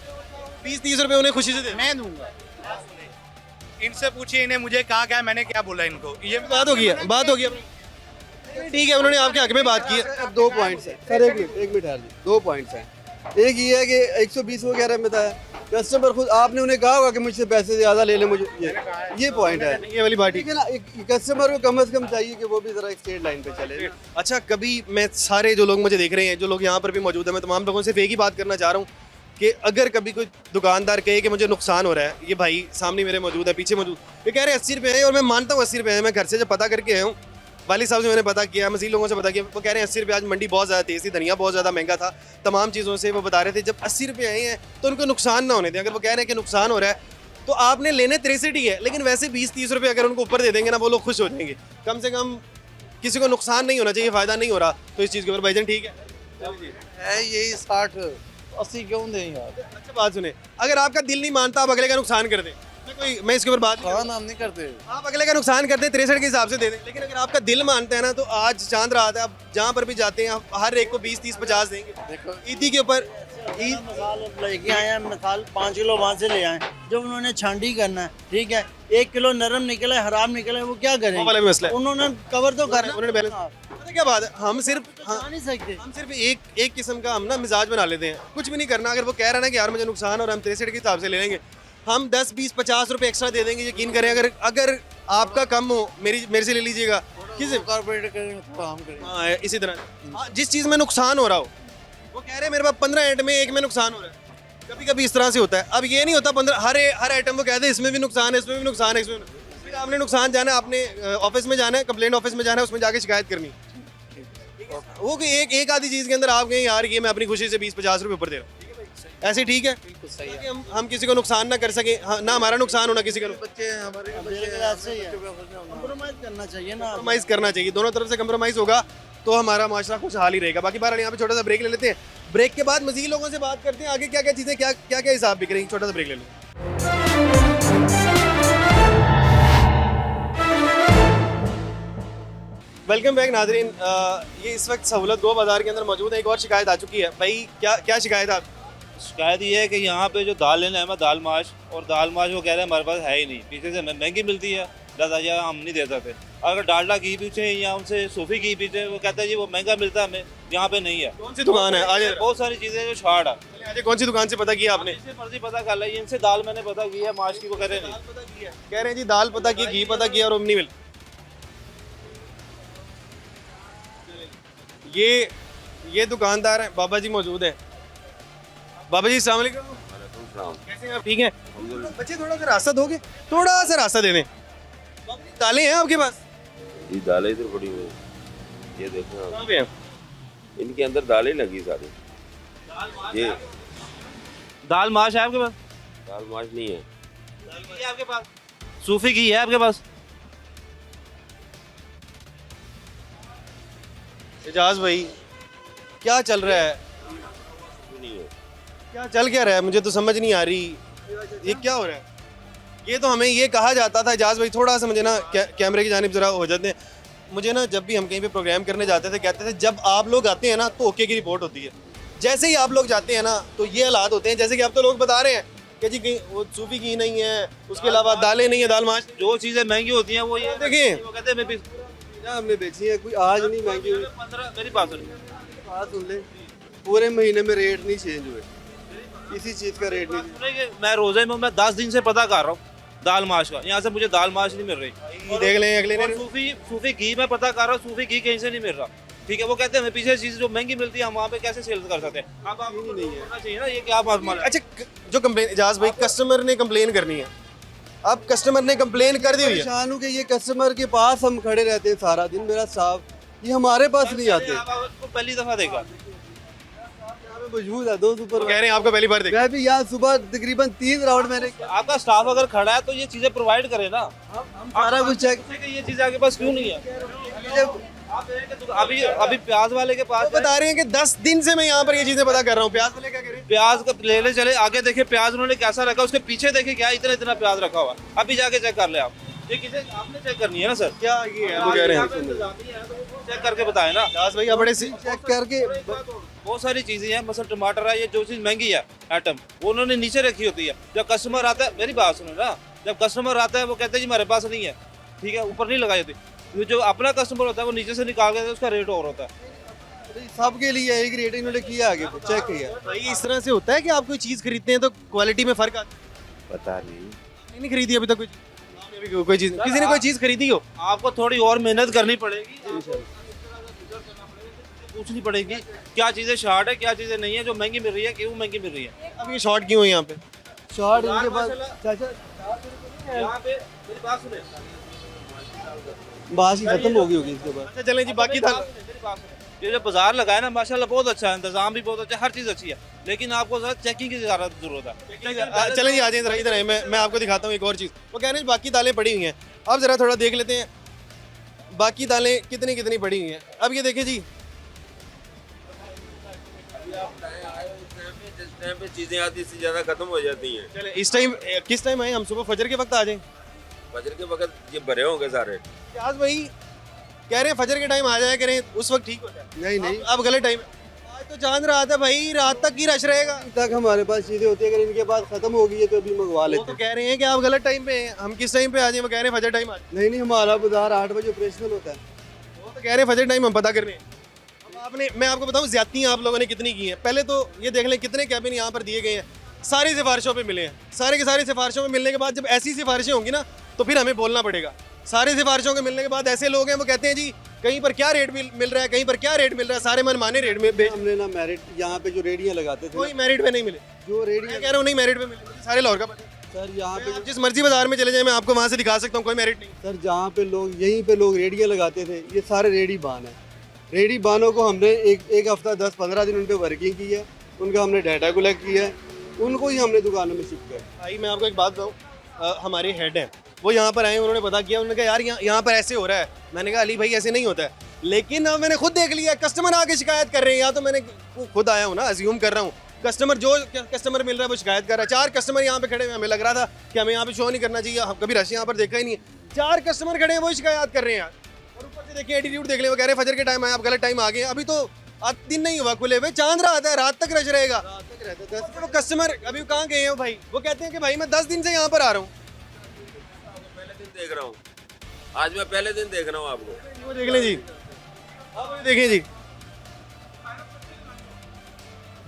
Speaker 1: 20-30 रुपए उन्हें खुशी से दे।
Speaker 7: मैं दूंगा।
Speaker 8: इनसे पूछिए, इन्हें मुझे कहा क्या, मैंने क्या बोला इनको। ये
Speaker 1: बात हो गई है। ठीक है, उन्होंने आपके हक में बात की है।
Speaker 5: अब 2 पॉइंट्स हैं सर, एक मिनट यार जी, 2 पॉइंट्स हैं। एक ये है कि 120 वगैरह में था, कस्टमर खुद, आपने उन्हें कहा होगा कि मुझसे पैसे ज़्यादा ले लें मुझे, ये पॉइंट है।
Speaker 1: ये वाली बात
Speaker 5: ठीक है ना, एक कस्टमर को कम से कम चाहिए कि वो भी ज़रा एक स्ट्रेट लाइन पे चले।
Speaker 1: अच्छा, कभी मैं सारे जो लोग मुझे देख रहे हैं, जो लोग यहाँ पर भी मौजूद हैं, मैं तमाम लोगों से एक ही बात करना चाह रहा हूँ कि अगर कभी कोई दुकानदार कहे कि मुझे नुकसान हो रहा है, ये भाई सामने मेरे मौजूद है, पीछे मौजूद, ये कह रहे हैं 80 रुपये है, और मैं मानता हूँ 80 रुपये है। मैं घर से जब पता करके आया हूँ, वाली साहब से मैंने पता किया, मज़ीद लोगों से पता किया, वो कह रहे हैं 80 रुपये। आज मंडी बहुत ज़्यादा तेज़ थी, धनिया बहुत ज़्यादा महंगा था, तमाम चीज़ों से वो बता रहे थे। जब 80 रुपये आए हैं तो उनको नुकसान ना होने दें। अगर वो कह रहे हैं कि नुकसान हो रहा है, तो आपने लेने 63 ही है, लेकिन वैसे 20-30 रुपये अगर उनको ऊपर दे देंगे ना, वो लोग खुश हो जाएंगे। कम से कम किसी को नुकसान नहीं होना चाहिए, फ़ायदा नहीं हो रहा, तो इस चीज़ के ऊपर भाईजान ठीक है
Speaker 5: यही 60
Speaker 2: अस्सी क्यों दें यार?
Speaker 1: अच्छा बात सुने, अगर आपका दिल नहीं मानता आप अगले का नुकसान कर दें, मैं इसके ऊपर बात नहीं
Speaker 2: हाँ नाम नहीं करते।
Speaker 1: करूं। आप अगले का नुकसान करते हैं 63 के हिसाब से दे दें, लेकिन अगर आपका दिल मानता है ना तो आज चांद रात है, आप जहाँ पर भी जाते हैं आप हर एक को 20, 30, 50 देंगे।
Speaker 2: देखो
Speaker 1: ईदी के ऊपर ईद
Speaker 9: मिसाल लेके आए हैं, मिसाल 5 किलो वहाँ से ले आए, जब उन्होंने छांडी करना है, ठीक है, 1 किलो नरम निकले हराम निकले, वो क्या
Speaker 1: वो वाला
Speaker 9: करेंगे?
Speaker 1: भी मसला है।
Speaker 9: उन्होंने कवर तो करना,
Speaker 1: उन्होंने बैलेंस, पता क्या बात है, हम सिर्फ
Speaker 9: जा नहीं सकते।
Speaker 1: हम सिर्फ एक किस्म का हम ना मिजाज बना लेते हैं, कुछ भी नहीं करना। अगर वो कह रहा है ना कि यार मुझे नुकसान और हम 63 के हिसाब से ले लेंगे, हम 10, 20, 50 रुपए एक्स्ट्रा दे देंगे, यकीन करें। अगर आपका कम हो मेरे से ले लीजिएगा, किसी
Speaker 2: कॉर्पोरेट करेंगे तो हम करेंगे।
Speaker 1: हाँ इसी तरह जिस चीज़ में नुकसान हो रहा हो, वो कह रहे हैं मेरे पास 15 आइटम में एक में नुकसान हो रहा है। कभी कभी इस तरह से होता है। अब ये नहीं होता 15 हर आइटम वो कहते हैं इसमें भी नुकसान है, इसमें भी नुकसान है, इसमें फिर आपने नुकसान जाना है, आपने ऑफिस में जाना है, कंप्लेंट ऑफिस में जाना है, उसमें जाके शिकायत करनी। वो कि एक आधी चीज़ के अंदर आप कहें यार ये मैं अपनी खुशी से 20-50 रुपये ऊपर दे रहा हूँ, ऐसे ठीक है? बिल्कुल सही है। हम किसी को नुकसान ना कर सके, ना हमारा नुकसान होना किसी का नुकसान।
Speaker 2: बच्चे हैं हमारे
Speaker 9: कॉम्प्रोमाइज करना चाहिए ना।
Speaker 1: कम्प्रोमाइज़ करना चाहिए, दोनों तरफ से कम्प्रोमाइज़ होगा तो हमारा माशरा खुशहाल ही रहेगा। बाकी बहरहाल यहाँ पे छोटा सा ब्रेक ले लेते हैं, ब्रेक के बाद मज़ीद लोगों से बात करते हैं आगे क्या क्या चीज़ें क्या हिसाब बिक रही हैं। छोटा सा ब्रेक ले लेते हैं। वेलकम बैक नाजरीन। ये इस वक्त सहूलत गो बाज़ार के अंदर मौजूद है। एक और शिकायत आ चुकी है भाई, क्या शिकायत है आप?
Speaker 10: शिकायत ये है कि यहाँ पे जो दाल लेना है मैं दाल माश, और दाल माश वो कह रहे हैं हमारे पास है ही नहीं, पीछे से महंगी मिलती है, 10,000 हम नहीं दे सकते। अगर डालडा घी पूछे या उनसे सूफी घी पूछे, वो कहता है जी वो महंगा मिलता है, हमें यहाँ पे नहीं है।
Speaker 1: कौन सी दुकान है? आज
Speaker 10: बहुत सारी चीज़ें जो शार्ट है।
Speaker 1: आज कौन सी दुकान से पता किया आपने?
Speaker 10: इससे मर्जी पता कर ली, इनसे दाल मैंने पता की है, माश की वो कह रहे नहीं।
Speaker 1: कह रहे हैं जी दाल पता की, घी पता किया और नहीं मिल। ये दुकानदार हैं, बाबा जी मौजूद हैं। बाबा जी अस्सलाम वालेकुम। कैसे हैं आप? ठीक हैं? बच्चे थोड़ा सा रास्ता दोगे, थोड़ा सा रास्ता दे दें। दालें हैं आपके पास?
Speaker 11: ये दालें इधर पड़ी हुई हैं, ये देखो आप,
Speaker 1: कहाँ पे हैं?
Speaker 11: इनके अंदर दालें लगी सारी। ये
Speaker 10: दाल माश है आपके पास?
Speaker 11: दाल माश नहीं है।
Speaker 10: दाल घी है आपके पास? सूफी घी है आपके पास?
Speaker 1: एजाज भाई क्या चल रहा है?
Speaker 11: नहीं है।
Speaker 1: क्या चल क्या रहा है, मुझे तो समझ नहीं आ रही ये क्या हो रहा है। ये तो हमें ये कहा जाता था, एजाज भाई थोड़ा सा मुझे ना कैमरे की जानिब ज़रा हो जाते हैं। मुझे ना जब भी हम कहीं पे प्रोग्राम करने जाते थे कहते थे जब आप लोग आते हैं ना तो ओके की रिपोर्ट होती है। जैसे ही आप लोग जाते हैं ना तो ये हालात होते हैं जैसे कि अब तो लोग बता रहे हैं कि जी कहीं वो सूफी घी नहीं है, उसके अलावा दालें नहीं है, दाल माश।
Speaker 10: जो चीज़ें महंगी होती हैं वो ये
Speaker 1: देखें
Speaker 10: वो कहते हैं मैं
Speaker 5: हमने बेची है, कोई आज नहीं महंगी हुई।
Speaker 10: 15 मेरी बात सुनिए,
Speaker 5: बात सुन ले, पूरे महीने में रेट नहीं चेंज हुए, किसी चीज़ का रेट नहीं।
Speaker 10: सुनिए, मैं रोजे में मैं 10 दिन से पता कर रहा हूँ दाल माश का, यहाँ से मुझे दाल माश नहीं मिल रही।
Speaker 1: देख लें अगले
Speaker 10: और सूफी घी मैं पता कर रहा हूँ, सूफी घी कहीं से नहीं मिल रहा। ठीक है, वो कहते हैं हमें पीछे चीज़ जो महंगी मिलती है हम वहाँ पे कैसे सेल कर सकते हैं। अब आपको नहीं है चाहिए ना, ये क्या बात मान।
Speaker 1: अच्छा जो कंप्लेन, एजाज भाई कस्टमर ने कंप्लेन करनी है, अब कस्टमर ने कंप्लेन कर दी हुई है।
Speaker 5: परेशान हूँ कि ये कस्टमर के पास हम खड़े रहते हैं सारा दिन, मेरा साहब ये हमारे पास नहीं आते।
Speaker 10: आपको पहली दफा देखा
Speaker 5: मौजूद है 2 सुपर,
Speaker 1: कह रहे हैं आपको पहली बार देखा।
Speaker 5: मैं भी यहाँ सुबह तकरीबन 3 राउंड मैंने
Speaker 10: आपका स्टाफ अगर खड़ा है तो ये चीजें प्रोवाइड करे ना।
Speaker 5: हम सारा कुछ चेक।
Speaker 10: ये चीजें आपके पास क्यों नहीं है? अभी प्याज वाले के पास
Speaker 1: बता रहे हैं कि 10 दिन से मैं यहाँ पर ये चीजें पता कर रहा हूँ। प्याज वाले क्या कह रहे हैं?
Speaker 10: प्याज का लेने चले, आगे देखे प्याज उन्होंने कैसा रखा, उसके पीछे देखे क्या इतना प्याज रखा हुआ। अभी जाके चेक कर ले आप, ये किसे आपने चेक करनी है ना सर।
Speaker 1: क्या ये है वो कह रहे हैं?
Speaker 10: चेक करके बताए ना
Speaker 1: एजाज भाई आप बड़े
Speaker 5: चेक करके।
Speaker 10: बहुत सारी चीजें हैं, मसल टमाटर है, ये जो चीज महंगी है आइटम वो उन्होंने नीचे रखी होती है। जब कस्टमर आता है, मेरी बात सुनो ना, जब कस्टमर आता है वो कहते हैं जी हमारे पास नहीं है, ठीक है, ऊपर नहीं लगाई होती। जो अपना कस्टमर होता है वो नीचे से निकाल के उसका रेट और होता है।
Speaker 5: सबके लिए एक रेट इन्होंने किया, आगे चेक किया।
Speaker 1: भाई इस तरह से होता है कि आप कोई चीज़ खरीदते हैं तो क्वालिटी में फर्क आता है?
Speaker 11: पता नहीं।
Speaker 1: नहीं खरीदी अभी तक कोई चीज़, किसी ने कोई चीज़ खरीदी हो?
Speaker 10: आपको थोड़ी और मेहनत करनी पड़ेगी, पूछनी पड़ेगी क्या चीजें शॉर्ट है क्या चीजें नहीं है, जो महंगी मिल रही है क्यों महंगी मिल रही है।
Speaker 1: अब ये शॉर्ट क्यों है यहाँ पे?
Speaker 5: शॉर्ट इनके पास चाचा
Speaker 10: यहाँ पे मेरी बात सुने,
Speaker 5: बात ही खत्म हो गई होगी इसके बाद।
Speaker 1: अच्छा चलें जी, बाकी था
Speaker 10: मेरी बात सुने, ये जो बाजार लगाया ना माशाल्लाह बहुत अच्छा है, इंतजाम भी बहुत अच्छा है, हर चीज़ अच्छी है, लेकिन आपको ज़रा चेकिंग की ज़्यादा जरूरत है।
Speaker 1: चलें जी आ जाए इधर आइए, मैं आपको दिखाता हूँ एक और चीज़। वो कह रहे हैं बाकी दालें पड़ी हुई हैं, अब ज़रा थोड़ा देख लेते हैं बाकी दालें कितनी पड़ी हुई हैं। अब ये देखिए जी,
Speaker 11: टाइम पे चीजें आधी से ज्यादा खत्म हो जाती हैं।
Speaker 1: चले इस टाइम किस टाइम आए हम? सुबह फजर के वक्त आ जाएं?
Speaker 11: फजर के वक्त ये भरे होंगे सारे।
Speaker 1: आज भाई कह रहे हैं फजर के टाइम आ जाया करें, उस वक्त ठीक होता है।
Speaker 5: नहीं नहीं,
Speaker 1: अब गलत टाइम। आज तो चांद रात है भाई, रात तक ही रश रहेगा।
Speaker 5: तक हमारे पास चीज़ें होती है, अगर इनके पास ख़त्म हो गई है तो अभी मंगवा
Speaker 1: वो
Speaker 5: लेते
Speaker 1: तो
Speaker 5: हैं।
Speaker 1: कह रहे हैं कि आप गलत टाइम पे हैं, हम किस टाइम पे आ जाएं? वो कह रहे हैं फजर टाइम आ जाए।
Speaker 5: नहीं नहीं, हमारा बाजार 8 बजे ऑपरेशनल होता है।
Speaker 1: वो तो कह रहे हैं फजर टाइम हम पता कर रहे हैं। अब आपने, मैं आपको बताऊं ज्यादतियाँ आप लोगों ने कितनी की हैं। पहले तो ये देख लें कितने कैबिन यहाँ पर दिए गए हैं, सारी सिफारिशों पे मिले हैं। सारे के सारे सिफारिशों में मिलने के बाद जब ऐसी सिफारिशें होंगी ना तो फिर हमें बोलना पड़ेगा। सारे सिफारिशों के मिलने के बाद ऐसे लोग हैं वो कहते हैं जी कहीं पर क्या रेट मिल रहा है, कहीं पर क्या रेट मिल रहा है, सारे मनमाने रेट में
Speaker 5: हमने ना मेरिट यहाँ पे जो रेडियाँ लगाते थे,
Speaker 1: कोई मेरिट पे नहीं मिले।
Speaker 5: जो
Speaker 1: मैं
Speaker 5: रेडियाँ
Speaker 1: कह रहा हूँ नहीं मेरिट पे मिले, सारे लाहौर का पता है।
Speaker 5: सर यहाँ पे
Speaker 1: आप जिस मर्जी बाजार में चले जाए मैं आपको वहाँ से दिखा सकता हूँ, कोई मेरिट नहीं।
Speaker 5: सर जहाँ पे लोग यहीं पे लोग रेडियाँ लगाते थे, ये सारे रेडी बान है। रेडी बानों को हमने एक हफ्ता 10-15 दिन उन पर वर्किंग की है, उनका हमने डाटा कलेक्ट किया है, उनको ही हमने दुकानों में शिफ्ट किया।
Speaker 1: भाई मैं आपको एक बात बताऊँ, हमारे हेड हैं वो यहाँ पर आए, उन्होंने पता किया, उन्होंने कहा यार यहाँ पर ऐसे हो रहा है। मैंने कहा अली भाई ऐसे नहीं होता है, लेकिन अब मैंने खुद देख लिया कस्टमर आके शिकायत कर रहे हैं। या तो मैंने खुद आया हूँ ना, अज्यूम कर रहा हूँ कस्टमर जो कस्टमर मिल रहा है वो शिकायत कर रहा है। 4 कस्टमर यहाँ पे खड़े हैं, हमें लग रहा था कि हमें यहाँ पे शो नहीं करना चाहिए, हम कभी रश यहाँ पर देखा ही नहीं है। 4 कस्टमर खड़े हैं वो शिकायत कर रहे हैं यार। और ऊपर से देखिए एटीट्यूड देख ले, वो कह रहे हैं फजर के टाइम आए, आप गलत टाइम आ गए। अभी तो दिन नहीं हुआ खुले हुए, चांद रात है, रात तक रश रहेगा। वो कस्टमर अभी कहाँ गए हैं भाई? वो कहते हैं कि भाई मैं 10 दिन से यहाँ पर आ रहा हूँ।
Speaker 11: पहले दिन देख रहा हूँ, आज मैं पहले दिन देख रहा हूँ आपको।
Speaker 1: वो देख लें जी, आप देखें जी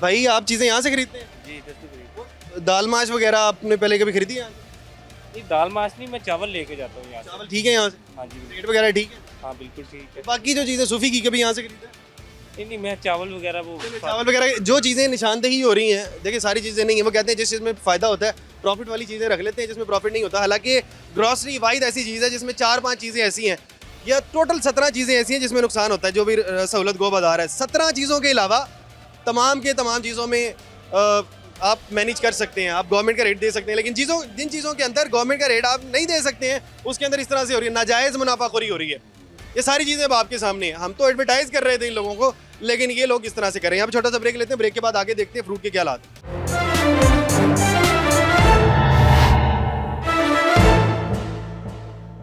Speaker 1: भाई, आप चीज़ें यहाँ से खरीदते हैं?
Speaker 6: जी
Speaker 1: दाल माश वगैरह आपने पहले कभी खरीदी है?
Speaker 6: नहीं, दाल माश नहीं, मैं चावल लेके जाता हूँ यहाँ से।
Speaker 1: चावल ठीक है यहाँ से?
Speaker 6: हाँ जी,
Speaker 1: रेट वगैरह ठीक है?
Speaker 6: हाँ बिल्कुल ठीक है।
Speaker 1: बाकी जो चीज़ें सूफी की कभी यहाँ से खरीदा है?
Speaker 6: नहीं, मैं चावल वगैरह वो
Speaker 1: चावल वगैरह जो चीज़ें निशानदेही हो रही हैं, देखिए सारी चीज़ें नहीं है। वो कहते हैं जिस चीज़ में फ़ायदा होता है प्रॉफिट वाली चीज़ें रख लेते हैं, जिसमें प्रॉफिट नहीं होता। हालांकि ग्रॉसरी वाहिद ऐसी चीज़ है जिसमें 4-5 चीज़ें ऐसी हैं, या टोटल 17 चीज़ें ऐसी हैं जिसमें नुकसान होता है। जो भी सहूलत गो बाजार है, 17 चीज़ों के अलावा तमाम के तमाम चीज़ों में आप मैनेज कर सकते हैं, आप गवर्नमेंट का रेट दे सकते हैं। लेकिन जिन चीज़ों के अंदर गवर्नमेंट का रेट आप नहीं दे सकते हैं, उसके अंदर इस तरह से हो रही है, नाजायज़ मुनाफाखोरी हो रही है। ये सारी चीज़ें अब आपके सामने हैं। हम तो एडवर्टाइज़ कर रहे थे इन लोगों को, लेकिन ये लोग इस तरह से कर रहे हैं। यहाँ पे छोटा सा ब्रेक लेते हैं, ब्रेक के बाद आगे देखते हैं फ्रूट के क्या हालात।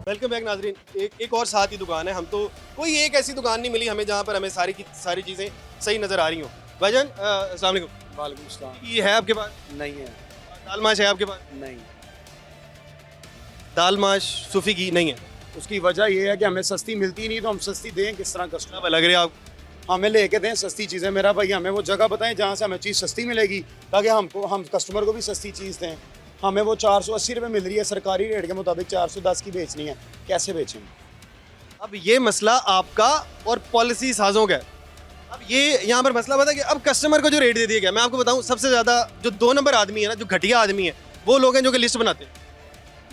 Speaker 1: वेलकम बैक नाजरीन, एक और साथ ही दुकान है। हम तो कोई एक ऐसी दुकान नहीं मिली हमें जहाँ पर हमें सारी की सारी चीज़ें सही नज़र आ रही हों। भाईजान अस्सलाम वालेकुम।
Speaker 5: वालेकुम अस्सलाम।
Speaker 1: ये है आपके पास?
Speaker 5: नहीं है।
Speaker 1: दाल माश है आपके पास?
Speaker 5: नहीं,
Speaker 1: दाल माश सूफी की नहीं है।
Speaker 7: उसकी वजह ये है कि हमें सस्ती मिलती नहीं, तो हम सस्ती दें किस तरह कस्टमर?
Speaker 1: अब लग रहे आप
Speaker 7: हमें लेके दें सस्ती चीज़ें। मेरा भाई हमें वो जगह बताएं जहाँ से हमें चीज़ सस्ती मिलेगी, ताकि हम कस्टमर को भी सस्ती चीज़ दें। हमें वो 480 रुपये मिल रही है, सरकारी रेट के मुताबिक 410 की बेचनी है, कैसे बेचें?
Speaker 1: अब ये मसला आपका और पॉलिसी साजों का है। अब ये यहाँ पर मसला बता कि अब कस्टमर को जो रेट दे दिया गया, मैं आपको बताऊँ सबसे ज़्यादा जो 2 नंबर आदमी है ना, जो घटिया आदमी है, वो लोग हैं जो कि लिस्ट बनाते हैं।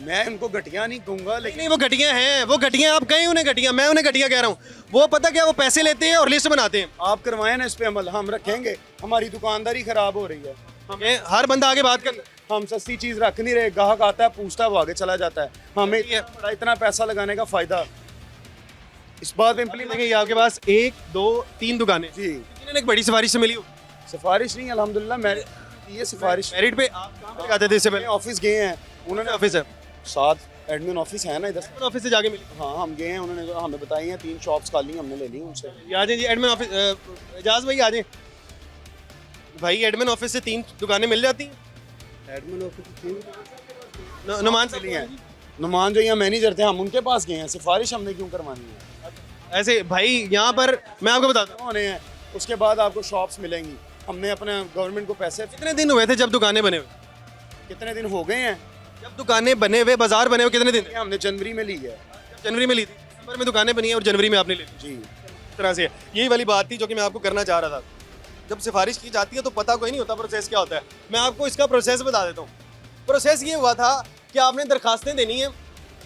Speaker 7: मैं उनको घटिया नहीं कहूँगा, लेकिन
Speaker 1: नहीं वो घटिया हैं, वो घटिया, आप कहीं उन्हें घटिया, मैं उन्हें घटिया कह रहा हूँ। वो पता क्या, वो पैसे लेते हैं और लिस्ट बनाते हैं।
Speaker 7: आप करवाएं ना इस पे अमल, हम रखेंगे। हमारी दुकानदारी खराब हो रही है,
Speaker 1: हमें हर बंदा आगे बात कर,
Speaker 7: हम सस्ती चीज़ रख नहीं रहे। ग्राहक आता है, पूछता है, वो आगे चला जाता है। हमें इतना पैसा लगाने का फ़ायदा इस बात में इम्प्लीमेंट।
Speaker 1: देखिए आपके पास 1, 2, 3 दुकानें
Speaker 7: जी,
Speaker 1: इन्होंने एक बड़ी सिफारिश से मिली हो?
Speaker 7: सिफारिश नहीं, अल्हम्दुलिल्लाह मैं ये सिफारिश
Speaker 1: मेरिट पे आप कहाँ पे लगाते थे इससे पहले?
Speaker 7: ऑफिस गए हैं, उन्होंने
Speaker 1: ऑफिस है,
Speaker 7: साथ एडमिन ऑफिस है ना इधर,
Speaker 1: ऑफिस से जाके मिली?
Speaker 7: हाँ हम गए हैं, उन्होंने हमें बताई हैं 3 शॉप्स खाली, हमने ले ली उनसे।
Speaker 1: आ जाए जी एडमिन ऑफिस, एजाज भाई आ जाए भाई। एडमिन ऑफिस से 3 दुकानें मिल जाती हैं।
Speaker 5: एडमिन ऑफिस
Speaker 1: नुमान
Speaker 7: मिली हैं, नुमान जो यहाँ मैनेजर थे, हम उनके पास गए हैं। सिफारिश हमने क्यों करवानी है?
Speaker 1: ऐसे भाई यहाँ पर मैं आपको बताता हूँ,
Speaker 7: होने हैं, उसके बाद आपको शॉप्स मिलेंगी। हमने अपने गवर्नमेंट को पैसे,
Speaker 1: कितने दिन हुए थे जब दुकानें बने हुए?
Speaker 7: कितने दिन हो गए हैं
Speaker 1: जब दुकानें बने हुए, बाजार बने हुए कितने दिन?
Speaker 7: ये हमने जनवरी में ली है।
Speaker 1: जनवरी में ली थी, दिसंबर में दुकानें बनी है और जनवरी में आपने ले ली।
Speaker 7: जी,
Speaker 1: इस तरह से यही वाली बात थी जो कि मैं आपको करना चाह रहा था। जब सिफारिश की जाती है तो पता कोई नहीं होता प्रोसेस क्या होता है। मैं आपको इसका प्रोसेस बता देता हूँ। प्रोसेस ये हुआ था कि आपने दरखास्तें देनी है।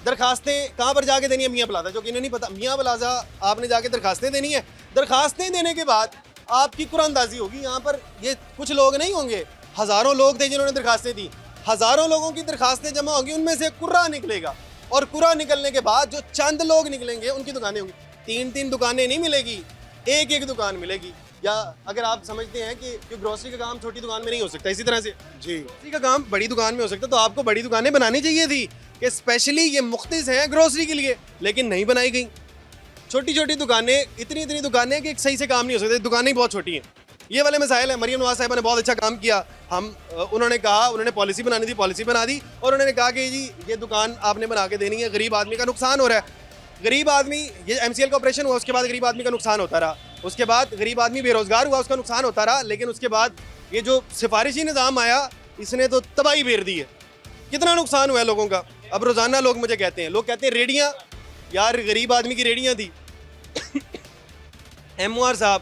Speaker 1: दरखास्तें कहाँ पर जाके देनी है? मियाँ प्लाजा, जो कि इन्हें नहीं पता। मियाँ प्लाजा आपने जाके दरखास्तें देनी है। दरखास्तें देने के बाद आपकी कुरानदाजी होगी। यहाँ पर ये कुछ लोग नहीं होंगे, हज़ारों लोग थे जिन्होंने दरखास्तें दी। हज़ारों लोगों की दरखास्तें जमा होगी, उनमें से कुर्रा निकलेगा, और कुर्रा निकलने के बाद जो चंद लोग निकलेंगे उनकी दुकानें होंगी। 3-3 दुकानें नहीं मिलेगी, एक दुकान मिलेगी। या अगर आप समझते हैं कि ग्रोसरी का काम छोटी दुकान में नहीं हो सकता, इसी तरह से
Speaker 7: जी
Speaker 1: ग्रोसरी का काम बड़ी दुकान में हो सकता, तो आपको बड़ी दुकानें बनानी चाहिए थी कि स्पेशली ये मुख्तस हैं ग्रोसरी के लिए, लेकिन नहीं बनाई गई। छोटी छोटी दुकानें, इतनी इतनी दुकानें कि सही से काम नहीं हो सकते, दुकानें ही बहुत छोटी हैं। ये वाले मसाइल हैं। मरीम नवाज साहिबा ने बहुत अच्छा काम किया। उन्होंने कहा, उन्होंने पॉलिसी बनानी थी, पॉलिसी बना दी, और उन्होंने कहा कि जी ये दुकान आपने बना के देनी है, गरीब आदमी का नुकसान हो रहा है। गरीब आदमी, ये MCL का ऑपरेशन हुआ, उसके बाद गरीब आदमी का नुकसान होता रहा, उसके बाद गरीब आदमी बेरोजगार हुआ, उसका नुकसान होता रहा, लेकिन उसके बाद ये जो सिफारिशी निज़ाम आया, इसने तो तबाही फेर दी है। कितना नुकसान हुआ है लोगों का। अब रोज़ाना लोग मुझे कहते हैं, लोग कहते हैं रेडियाँ, यार गरीब आदमी की रेडियाँ थी। MOR साहब,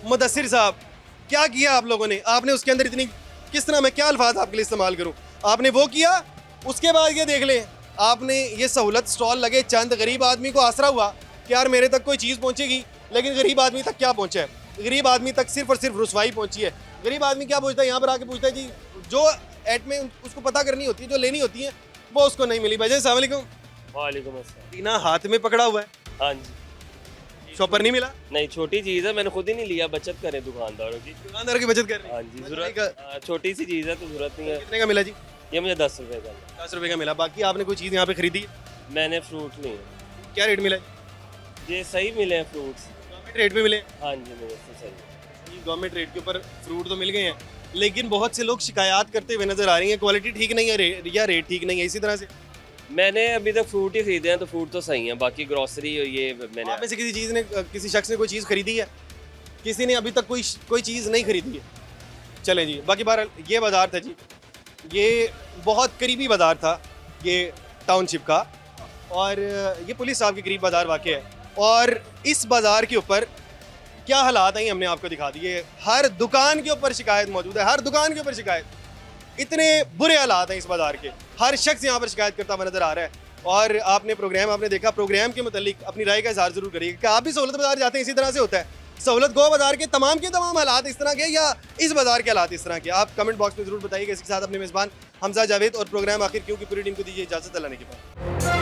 Speaker 1: मुदस्सिर साहब, क्या किया आप लोगों ने? आपने उसके अंदर इतनी, किस तरह मैं क्या अल्फाज आपके लिए इस्तेमाल करूं, आपने वो किया। उसके बाद ये देख लें, आपने ये सहूलत स्टॉल लगे, चंद गरीब आदमी को आसरा हुआ कि यार मेरे तक कोई चीज़ पहुंचेगी, लेकिन गरीब आदमी तक क्या पहुंचा है? गरीब आदमी तक सिर्फ और सिर्फ रुसवाई पहुंची है। गरीब आदमी क्या पूछता है? यहाँ पर आके पूछता है जी, जो एट में उसको पता करनी होती है, जो लेनी होती है, वो उसको नहीं मिली। भाई अस्सलाम वालेकुम।
Speaker 12: वालेकुम अस्सलाम।
Speaker 1: टीना हाथ में पकड़ा हुआ है,
Speaker 12: हाँ जी।
Speaker 1: शॉपर नहीं मिला?
Speaker 12: नहीं, छोटी चीज़ है, मैंने खुद ही नहीं लिया, बचत करें दुकानदारों की।
Speaker 1: दुकानदार की बचत कर रहे हैं।
Speaker 12: हाँ जी, जरूरत छोटी सी चीज़ है तो जरूरत नहीं है।
Speaker 1: कितने का मिला जी?
Speaker 12: ये मुझे 10 रुपए का।
Speaker 1: 10 रुपये का मिला। बाकी आपने कोई चीज़ यहाँ पे खरीदी है?
Speaker 12: मैंने फ्रूट लिए,
Speaker 1: क्या रेट मिला?
Speaker 12: ये सही मिले हैं फ्रूट्स।
Speaker 1: गवर्नमेंट रेट पे मिले?
Speaker 12: हाँ जी, मुझे तो सही।
Speaker 1: गवर्नमेंट रेट के ऊपर फ्रूट तो मिल गए हैं, लेकिन बहुत से लोग शिकायत करते हुए नजर आ रही हैं, क्वालिटी ठीक नहीं है या रेट ठीक नहीं है। इसी तरह से
Speaker 12: मैंने अभी तक फ्रूट ही खरीदे हैं, तो फ्रूट तो सही है, बाकी ग्रॉसरी ये मैंने।
Speaker 1: आप में से किसी चीज़ ने, किसी शख्स ने कोई चीज़ खरीदी है? किसी ने अभी तक कोई चीज़ नहीं खरीदी है। चलें जी, बाकी बार ये बाज़ार था जी, ये बहुत करीबी बाज़ार था, ये टाउनशिप का, और ये पुलिस साहब के करीब बाज़ार वाक़ है। और इस बाज़ार के ऊपर क्या हालात हैं हमने आपको दिखा दिए। हर दुकान के ऊपर शिकायत मौजूद है, हर दुकान के ऊपर शिकायत। इतने बुरे हालात हैं इस बाज़ार के, हर शख्स यहाँ पर शिकायत करता हुआ नज़र आ रहा है। और आपने देखा, प्रोग्राम के मुतालिक अपनी राय का इज़हार ज़रूर करिएगा कि आप भी सहूलत बाज़ार जाते हैं, इसी तरह से होता है। सहूलत गो बाज़ार के तमाम हालात इस तरह के, या इस बाज़ार के हालात इस तरह के, आप कमेंट बॉक्स में ज़रूर बताइएगा। इसके साथ अपने मेज़बान हमजा जावेद और प्रोग्राम आखिर क्यों की पूरी टीम को दीजिए इजाज़त। अल्लाह ने के बाद।